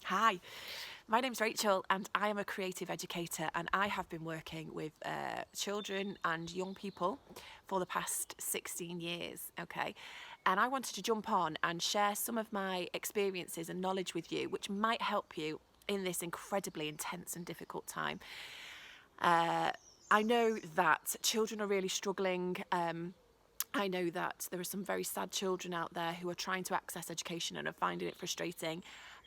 Hi, my name's Rachel and I am a creative educator, and I have been working with children and young people for the past 16 years, okay? And I wanted to jump on and share some of my experiences and knowledge with you, which might help you in this incredibly intense and difficult time. I know that children are really struggling. I know that there are some very sad children out there who are trying to access education and are finding it frustrating.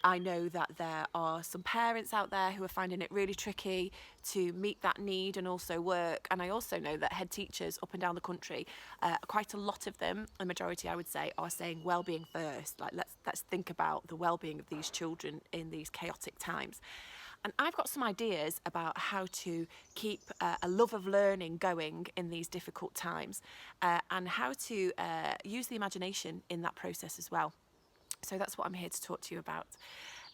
I know that there are some parents out there who are finding it really tricky to meet that need and also work. And I also know that head teachers up and down the country, quite a lot of them, a majority I would say, are saying well-being first. Like let's think about the well-being of these children in these chaotic times. And I've got some ideas about how to keep a love of learning going in these difficult times, and how to use the imagination in that process as well. So that's what I'm here to talk to you about.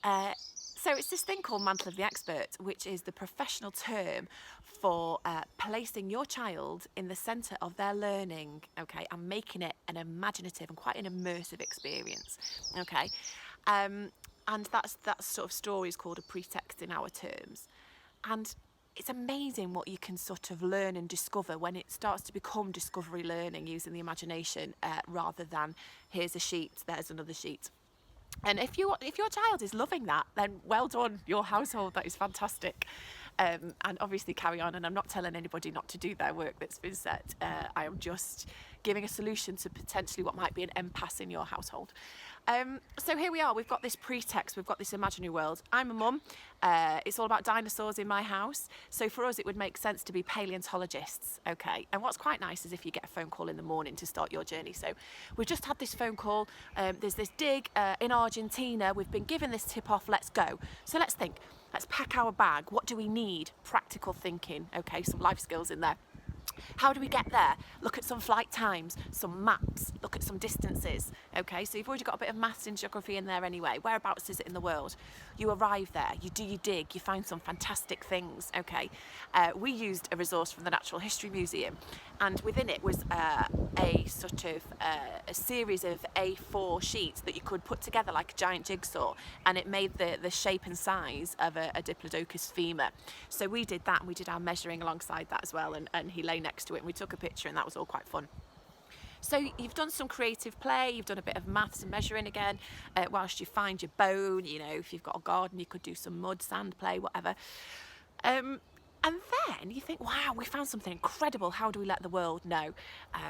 So it's this thing called Mantle of the Expert, which is the professional term for placing your child in the centre of their learning, okay, and making it an imaginative and quite an immersive experience, okay. And that sort of story is called a pretext in our terms. And it's amazing what you can sort of learn and discover when it starts to become discovery learning using the imagination, rather than here's a sheet, there's another sheet. And if your child is loving that, then well done, your household, that is fantastic. And obviously carry on, and I'm not telling anybody not to do their work that's been set. I am just giving a solution to potentially what might be an impasse in your household. So here we are, we've got this pretext, we've got this imaginary world. I'm a mum, it's all about dinosaurs in my house, so for us it would make sense to be paleontologists, okay? And what's quite nice is if you get a phone call in the morning to start your journey. So we've just had this phone call, there's this dig in Argentina, we've been given this tip off, let's go. So let's think, let's pack our bag, what do we need? Practical thinking, okay, some life skills in there. How do we get there? Look at some flight times, some maps, look at some distances. Okay, so you've already got a bit of maths and geography in there anyway. Whereabouts is it in the world? You arrive there, you do your dig, you find some fantastic things. Okay, we used a resource from the Natural History Museum, and within it was a sort of a series of A4 sheets that you could put together like a giant jigsaw, and it made the shape and size of a Diplodocus femur. So we did that, and we did our measuring alongside that as well, and he lay next to it and we took a picture, and that was all quite fun. So you've done some creative play, you've done a bit of maths and measuring again, whilst you find your bone. You know, if you've got a garden you could do some mud, sand play, whatever. And then you think, wow, we found something incredible, how do we let the world know?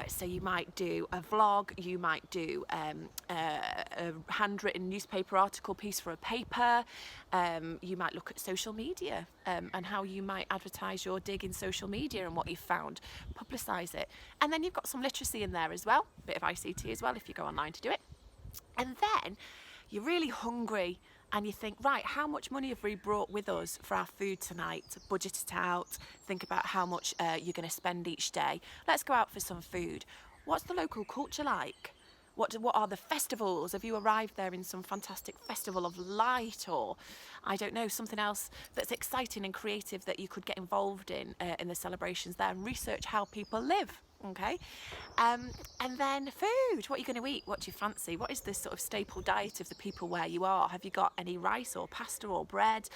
So you might do a vlog, you might do a handwritten newspaper article piece for a paper, you might look at social media, and how you might advertise your dig in social media and what you've found, publicise it. And then you've got some literacy in there as well, a bit of ICT as well if you go online to do it. And then you're really hungry and you think, right, how much money have we brought with us for our food tonight? Budget it out, think about how much you're going to spend each day. Let's go out for some food. What's the local culture like? What are the festivals? Have you arrived there in some fantastic festival of light, or I don't know, something else that's exciting and creative that you could get involved in the celebrations there, and research how people live? Okay, and then food. What are you going to eat? What do you fancy? What is this sort of staple diet of the people where you are? Have you got any rice or pasta or bread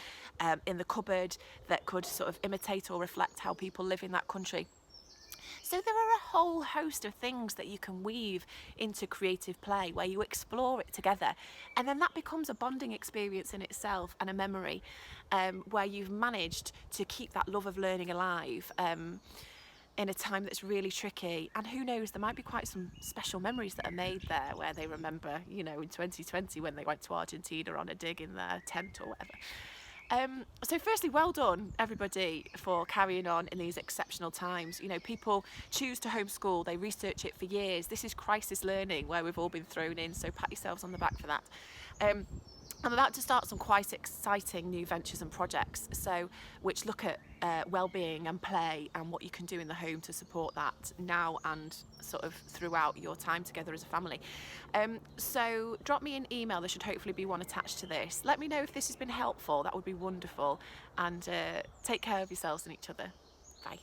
in the cupboard that could sort of imitate or reflect how people live in that country? So there are a whole host of things that you can weave into creative play where you explore it together, and then that becomes a bonding experience in itself and a memory, where you've managed to keep that love of learning alive in a time that's really tricky. And who knows, there might be quite some special memories that are made there where they remember, you know, in 2020 when they went to Argentina on a dig in their tent or whatever. So firstly, well done everybody for carrying on in these exceptional times. You know, people choose to homeschool, they research it for years. This is crisis learning where we've all been thrown in, so pat yourselves on the back for that. I'm about to start some quite exciting new ventures and projects, so which look at well-being and play and what you can do in the home to support that now and sort of throughout your time together as a family. So drop me an email, there should hopefully be one attached to this. Let me know if this has been helpful, that would be wonderful, and take care of yourselves and each other. Bye.